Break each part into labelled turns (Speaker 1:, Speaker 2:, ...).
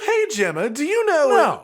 Speaker 1: Hey Gemma, do you know—
Speaker 2: No.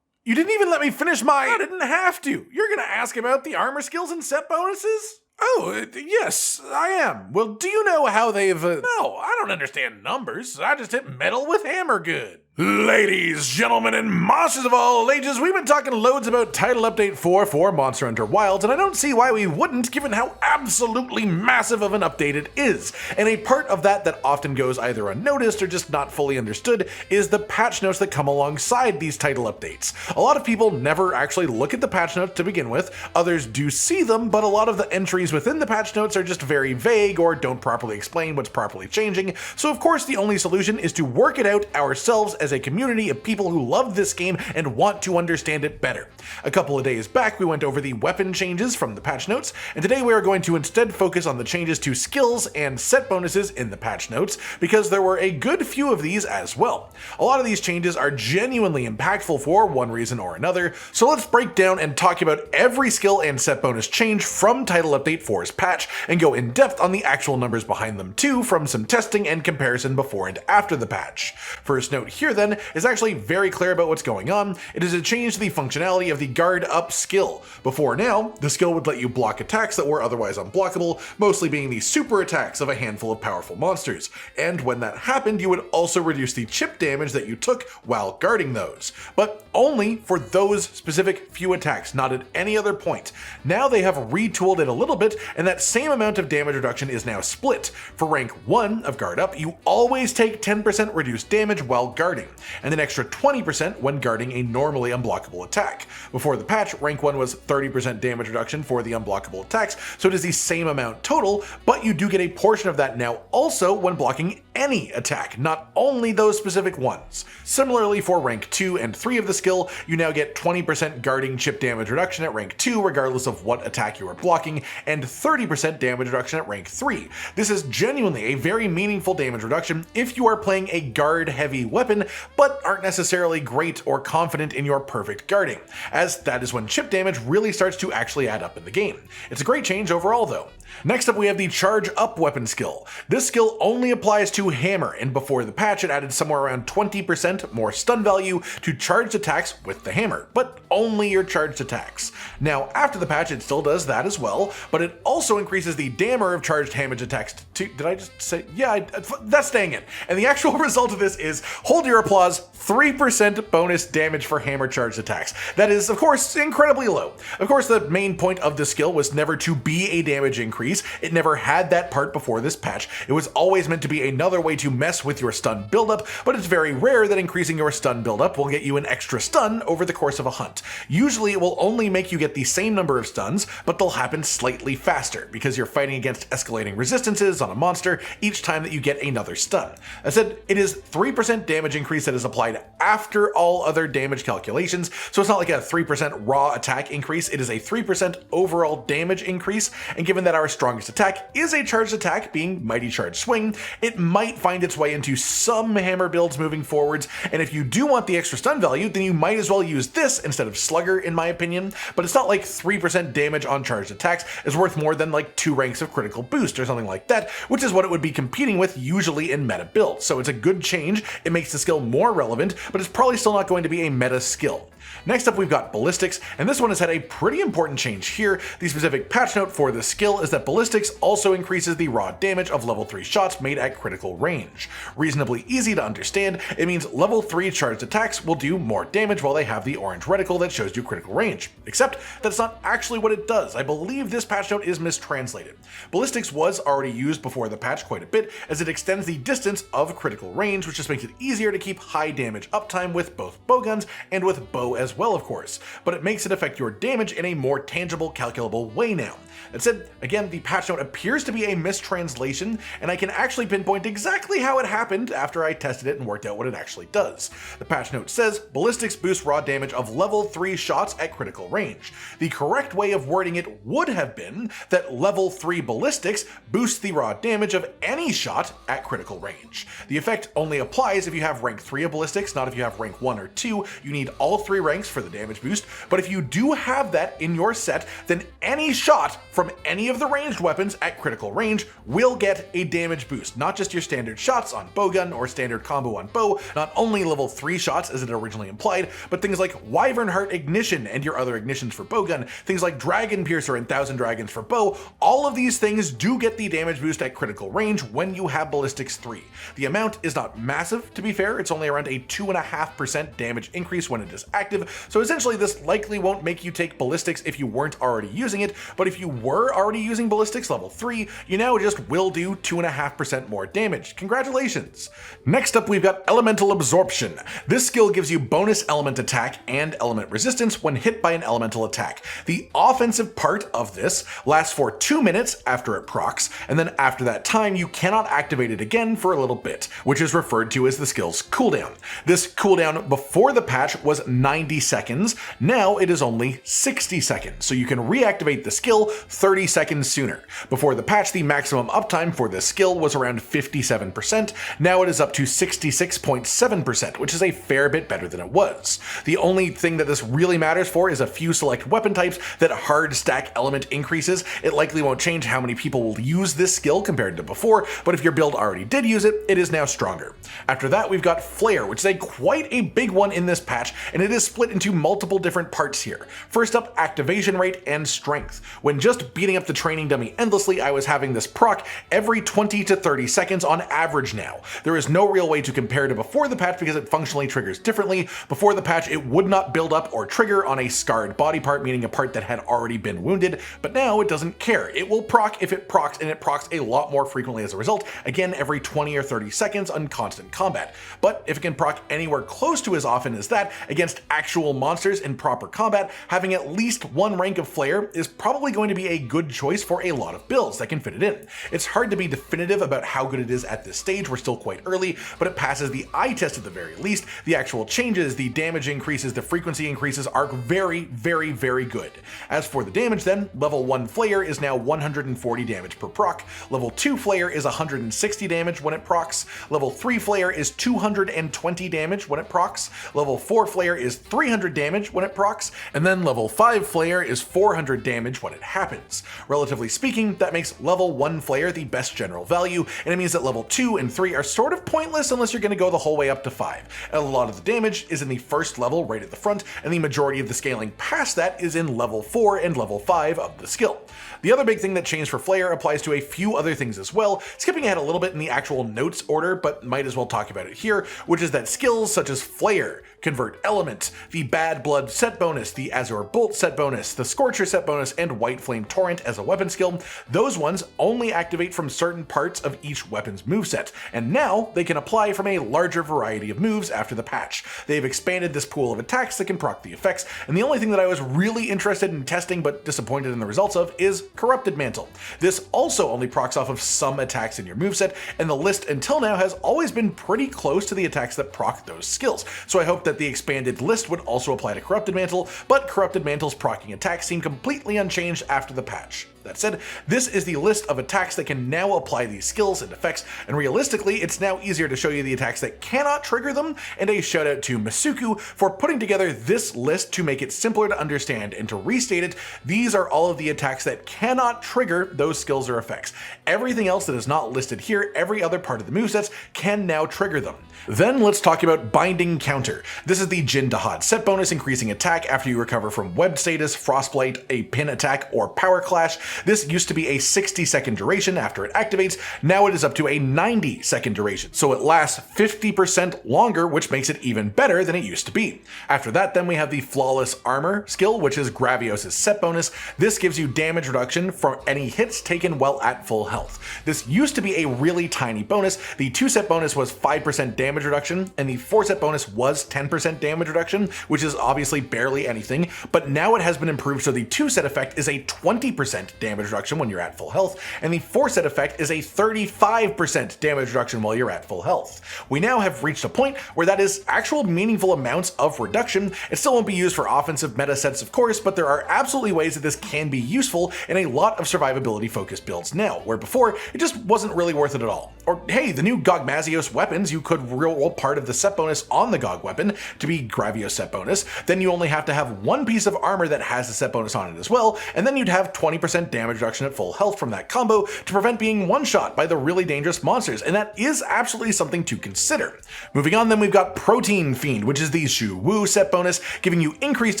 Speaker 1: You didn't even let me finish my—
Speaker 2: I didn't have to. You're gonna ask about the armor skills and set bonuses?
Speaker 1: Oh, yes, I am. Well, do you know how they've—
Speaker 2: No, I don't understand numbers. I just hit metal with hammer good.
Speaker 1: Ladies, gentlemen, and monsters of all ages, we've been talking loads about Title Update 4 for Monster Hunter Wilds, and I don't see why we wouldn't, given how absolutely massive of an update it is. And a part of that often goes either unnoticed or just not fully understood is the patch notes that come alongside these title updates. A lot of people never actually look at the patch notes to begin with, others do see them, but a lot of the entries within the patch notes are just very vague or don't properly explain what's properly changing, so of course the only solution is to work it out ourselves as a community of people who love this game and want to understand it better. A couple of days back we went over the weapon changes from the patch notes, and today we are going to instead focus on the changes to skills and set bonuses in the patch notes, because there were a good few of these as well. A lot of these changes are genuinely impactful for one reason or another, so let's break down and talk about every skill and set bonus change from Title Update 4's patch, and go in depth on the actual numbers behind them too, from some testing and comparison before and after the patch. First note here then is actually very clear about what's going on. It is a change to the functionality of the guard up skill. Before now, the skill would let you block attacks that were otherwise unblockable, mostly being the super attacks of a handful of powerful monsters. And when that happened, you would also reduce the chip damage that you took while guarding those. But only for those specific few attacks, not at any other point. Now they have retooled it a little bit, and that same amount of damage reduction is now split. For rank 1 of guard up, you always take 10% reduced damage while guarding, and an extra 20% when guarding a normally unblockable attack. Before the patch, rank 1 was 30% damage reduction for the unblockable attacks, so it is the same amount total, but you do get a portion of that now also when blocking any attack, not only those specific ones. Similarly, for rank 2 and 3 of the skill, you now get 20% guarding chip damage reduction at rank 2 regardless of what attack you are blocking, and 30% damage reduction at rank 3. This is genuinely a very meaningful damage reduction if you are playing a guard heavy weapon, but aren't necessarily great or confident in your perfect guarding, as that is when chip damage really starts to actually add up in the game. It's a great change overall though. Next up we have the charge up weapon skill. This skill only applies to hammer, and before the patch it added somewhere around 20% more stun value to charged attacks with the hammer, but only your charged attacks. Now after the patch it still does that as well, but it also increases the dammer of charged damage attacks to— did I just say— yeah, that's staying in. And the actual result of this is, hold your applause, 3% bonus damage for hammer charged attacks. That is of course incredibly low. Of course the main point of this skill was never to be a damage increase. It never had that part before this patch. It was always meant to be another way to mess with your stun buildup, but it's very rare that increasing your stun buildup will get you an extra stun over the course of a hunt. Usually it will only make you get the same number of stuns, but they'll happen slightly faster, because you're fighting against escalating resistances on a monster each time that you get another stun. That said, it is 3% damage increase that is applied after all other damage calculations, so it's not like a 3% raw attack increase, it is a 3% overall damage increase, and given that our strongest attack is a charged attack, being Mighty Charge Swing, it might find its way into some hammer builds moving forwards, and if you do want the extra stun value, then you might as well use this instead of Slugger in my opinion, but it's not like 3% damage on charged attacks is worth more than like 2 ranks of critical boost or something like that, which is what it would be competing with usually in meta builds, so it's a good change. It makes the skill more relevant, but it's probably still not going to be a meta skill. Next up we've got ballistics, and this one has had a pretty important change here. The specific patch note for this skill is that ballistics also increases the raw damage of level 3 shots made at critical range. Reasonably easy to understand, it means level 3 charged attacks will do more damage while they have the orange reticle that shows you critical range, except that's not actually what it does. I believe this patch note is mistranslated. Ballistics was already used before the patch quite a bit, as it extends the distance of critical range, which just makes it easier to keep high damage uptime with both bowguns and with bow as well of course, but it makes it affect your damage in a more tangible, calculable way now. That said, again, the patch note appears to be a mistranslation, and I can actually pinpoint exactly how it happened after I tested it and worked out what it actually does. The patch note says, ballistics boost raw damage of level 3 shots at critical range. The correct way of wording it would have been that level 3 ballistics boost the raw damage of any shot at critical range. The effect only applies if you have rank rank 3 of ballistics, not if you have rank 1 or 2. You need all 3 ranks for the damage boost, but if you do have that in your set, then any shot from any of the ranged weapons at critical range will get a damage boost. Not just your standard shots on bowgun or standard combo on bow, not only level 3 shots as it originally implied, but things like Wyvern Heart Ignition and your other ignitions for bowgun, things like Dragon Piercer and Thousand Dragons for bow. All of these things do get the damage boost at critical range when you have ballistics 3. The amount is not massive, to be fair. It's only around a 2.5% damage increase when it is active, so essentially this likely won't make you take ballistics if you weren't already using it, but if you were already using ballistics level 3, you now just will do 2.5% more damage. Congratulations! Next up, we've got Elemental Absorption. This skill gives you bonus element attack and element resistance when hit by an elemental attack. The offensive part of this lasts for 2 minutes after it procs, and then after that time you cannot activate it again for a little bit, which is referred to as the skill's cooldown. This cooldown before the patch was 90 seconds, now it is only 60 seconds, so you can reactivate the skill 30 seconds sooner. Before the patch, the maximum uptime for this skill was around 57%, now it is up to 66.7%, which is a fair bit better than it was. The only thing that this really matters for is a few select weapon types that hard stack element increases. It likely won't change how many people will use this skill compared to before, but if your build already did use it, it is now stronger. After that, we've got Flayer, which is quite a big one in this patch, and it is split into multiple different parts here. First up, activation rate and strength. When just beating up the training dummy endlessly, I was having this proc every 20 to 30 seconds on average now. There is no real way to compare to before the patch because it functionally triggers differently. Before the patch, it would not build up or trigger on a scarred body part, meaning a part that had already been wounded, but now it doesn't care. It will proc if it procs, and it procs a lot more frequently as a result, again every 20 or 30 seconds on constant combat. But if it can proc anywhere close to as often as that against actual monsters in proper combat, having at least 1 rank of Flayer is probably going to be a good choice for a lot of builds that can fit it in. It's hard to be definitive about how good it is at this stage, we're still quite early, but it passes the eye test at the very least. The actual changes, the damage increases, the frequency increases are very, very, very good. As for the damage then, level 1 Flayer is now 140 damage per proc, level 2 Flayer is 160 damage when it procs, level 3 Flayer is 220 damage when it procs, level 4 Flayer is 300 damage when it procs, and then level 5 Flayer is 400 damage when it happens. Relatively speaking, that makes level 1 Flayer the best general value, and it means that level 2 and 3 are sort of pointless unless you're going to go the whole way up to 5. And a lot of the damage is in the first level right at the front, and the majority of the scaling past that is in level 4 and level 5 of the skill. The other big thing that changed for Flayer applies to a few other things as well, skipping ahead a little bit in the actual notes order, but might as well talk about it here, which is that skills such as Flayer, Convert Element, the Bad Blood set bonus, the Azure Bolt set bonus, the Scorcher set bonus, and Whiteflame Torrent as a weapon skill, those ones only activate from certain parts of each weapon's moveset, and now they can apply from a larger variety of moves after the patch. They've expanded this pool of attacks that can proc the effects, and the only thing that I was really interested in testing but disappointed in the results of is Corrupted Mantle. This also only procs off of some attacks in your moveset, and the list until now has always been pretty close to the attacks that proc those skills, so I hope that the expanded list would also apply to Corrupted Mantle, but Corrupted Mantle's proccing attacks seem completely unchanged after the patch. That said, this is the list of attacks that can now apply these skills and effects, and realistically, it's now easier to show you the attacks that cannot trigger them, and a shout out to Masuku for putting together this list to make it simpler to understand, and to restate it, these are all of the attacks that cannot trigger those skills or effects. Everything else that is not listed here, every other part of the movesets, can now trigger them. Then let's talk about Binding Counter. This is the Jin Dahaad set bonus, increasing attack after you recover from web status, frostbite, a pin attack, or power clash. This used to be a 60-second duration after it activates, now it is up to a 90-second duration, so it lasts 50% longer, which makes it even better than it used to be. After that, then we have the Flawless Armor skill, which is Gravios' set bonus. This gives you damage reduction from any hits taken while at full health. This used to be a really tiny bonus. The 2 set bonus was 5% damage reduction, and the 4 set bonus was 10% damage reduction, which is obviously barely anything, but now it has been improved so the 2 set effect is a 20% damage reduction when you're at full health, and the foreset effect is a 35% damage reduction while you're at full health. We now have reached a point where that is actual meaningful amounts of reduction. It still won't be used for offensive meta sets, of course, but there are absolutely ways that this can be useful in a lot of survivability focused builds now, where before it just wasn't really worth it at all. Or hey, the new gogmazios weapons, you could roll part of the set bonus on the gog weapon to be gravios set bonus, then you only have to have one piece of armor that has the set bonus on it as well, and then you'd have 20% damage reduction at full health from that combo to prevent being one-shot by the really dangerous monsters, and that is absolutely something to consider. Moving on then, we've got Protein Fiend, which is the Shu Wu set bonus, giving you increased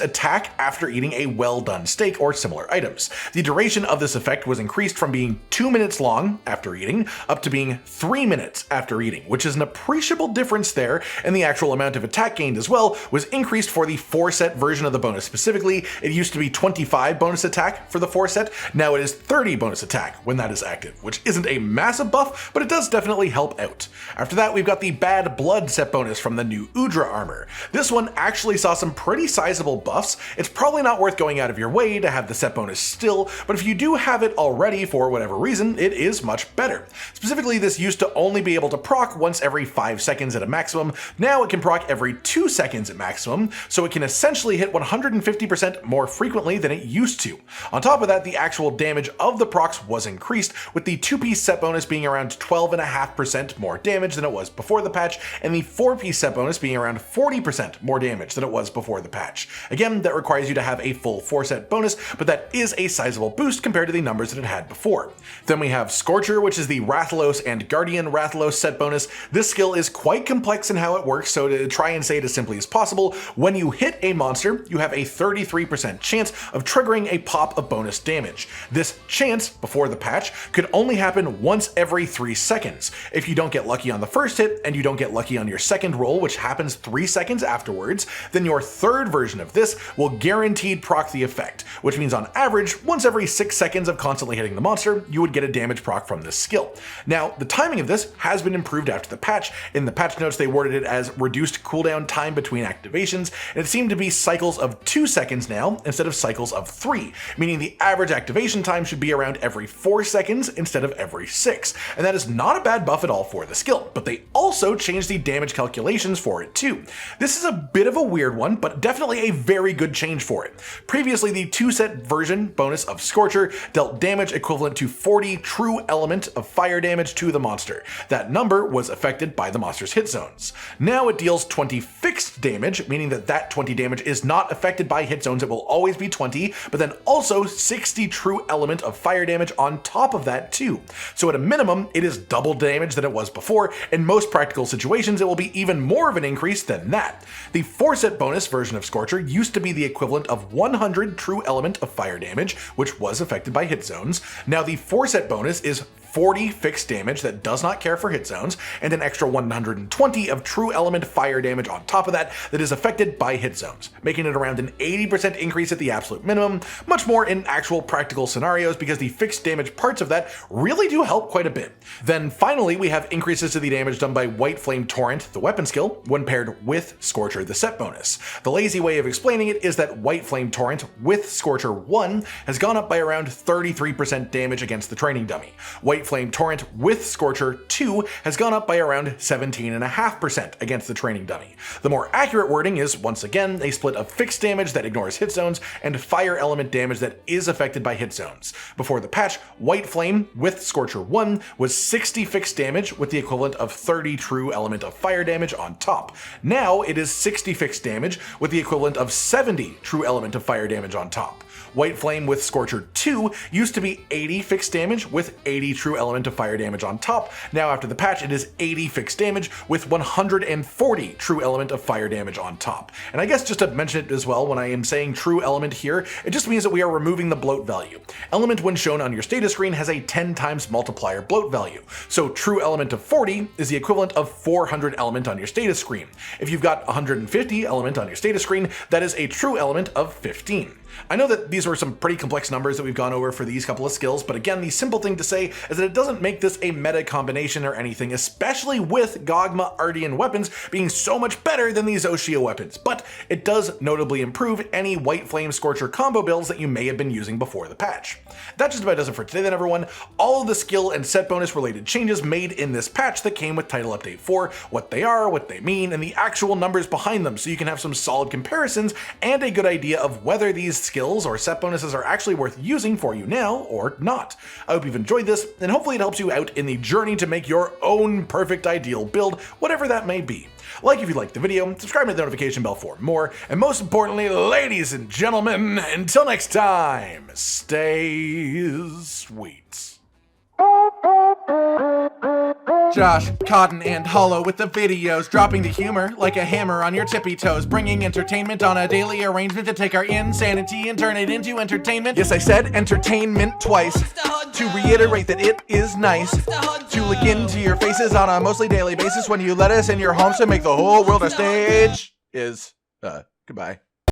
Speaker 1: attack after eating a well-done steak or similar items. The duration of this effect was increased from being 2 minutes long after eating up to being 3 minutes after eating, which is an appreciable difference there, and the actual amount of attack gained as well was increased for the 4-set version of the bonus specifically. It used to be 25 bonus attack for the 4-set, now it is 30 bonus attack when that is active, which isn't a massive buff, but it does definitely help out. After that, we've got the Bad Blood set bonus from the new Udra armor. This one actually saw some pretty sizable buffs. It's probably not worth going out of your way to have the set bonus still, but if you do have it already for whatever reason, it is much better. Specifically, this used to only be able to proc once every 5 seconds at a maximum. Now it can proc every 2 seconds at maximum, so it can essentially hit 150% more frequently than it used to. On top of that, the actual damage of the procs was increased, with the 2-piece set bonus being around 12.5% more damage than it was before the patch, and the 4-piece set bonus being around 40% more damage than it was before the patch. Again, that requires you to have a full 4-set bonus, but that is a sizable boost compared to the numbers that it had before. Then we have Scorcher, which is the Rathalos and Guardian Rathalos set bonus. This skill is quite complex in how it works, so to try and say it as simply as possible, when you hit a monster, you have a 33% chance of triggering a pop of bonus damage. This chance, before the patch, could only happen once every 3 seconds. If you don't get lucky on the first hit, and you don't get lucky on your second roll, which happens 3 seconds afterwards, then your third version of this will guaranteed proc the effect, which means on average, once every 6 seconds of constantly hitting the monster, you would get a damage proc from this skill. Now, the timing of this has been improved after the patch. In the patch notes, they worded it as reduced cooldown time between activations, and it seemed to be cycles of 2 seconds now instead of cycles of 3, meaning the average activation time should be around every 4 seconds instead of every 6, and that is not a bad buff at all for the skill, but they also changed the damage calculations for it too. This is a bit of a weird one, but definitely a very good change for it. Previously, the 2-set version bonus of Scorcher dealt damage equivalent to 40 true element of fire damage to the monster. That number was affected by the monster's hit zones. Now it deals 20 fixed damage, meaning that 20 damage is not affected by hit zones. It will always be 20, but then also 60 true element of fire damage on top of that too. So at a minimum, it is double damage than it was before. In most practical situations, it will be even more of an increase than that. The 4-set bonus version of Scorcher used to be the equivalent of 100 true element of fire damage, which was affected by hit zones. Now the 4-set bonus is 40 fixed damage that does not care for hit zones, and an extra 120 of true element fire damage on top of that that is affected by hit zones, making it around an 80% increase at the absolute minimum, much more in actual practical scenarios because the fixed damage parts of that really do help quite a bit. Then finally, we have increases to the damage done by Whiteflame Torrent, the weapon skill, when paired with Scorcher, the set bonus. The lazy way of explaining it is that Whiteflame Torrent with Scorcher 1 has gone up by around 33% damage against the training dummy. Whiteflame Torrent with Scorcher 2 has gone up by around 17.5% against the training dummy. The more accurate wording is, once again, a split of fixed damage that ignores hit zones and fire element damage that is affected by hit zones. Before the patch, Whiteflame with Scorcher 1 was 60 fixed damage with the equivalent of 30 true element of fire damage on top. Now it is 60 fixed damage with the equivalent of 70 true element of fire damage on top. Whiteflame with Scorcher 2 used to be 80 fixed damage with 80 true element of fire damage on top. Now after the patch, it is 80 fixed damage with 140 true element of fire damage on top. And I guess just to mention it as well, when I am saying true element here, it just means that we are removing the bloat value. Element when shown on your status screen has a 10 times multiplier bloat value. So true element of 40 is the equivalent of 400 element on your status screen. If you've got 150 element on your status screen, that is a true element of 15. I know that these were some pretty complex numbers that we've gone over for these couple of skills, but again, the simple thing to say is that that it doesn't make this a meta combination or anything, especially with Gogma Artian weapons being so much better than these Oshio weapons, but it does notably improve any Whiteflame Scorcher combo builds that you may have been using before the patch. That just about does it for today then, everyone. All of the skill and set bonus related changes made in this patch that came with Title Update 4, what they are, what they mean, and the actual numbers behind them, so you can have some solid comparisons and a good idea of whether these skills or set bonuses are actually worth using for you now or not. I hope you've enjoyed this, and hopefully it helps you out in the journey to make your own perfect ideal build, whatever that may be. Like if you liked the video, subscribe to the notification bell for more, and most importantly, ladies and gentlemen, until next time, stay sweet.
Speaker 3: Josh, Cotton, and Hollow with the videos, dropping the humor like a hammer on your tippy toes, bringing entertainment on a daily arrangement to take our insanity and turn it into entertainment. Yes, I said entertainment twice, to reiterate that it is nice to look into your faces on a mostly daily basis when you let us in your homes to make the whole world a stage. Goodbye.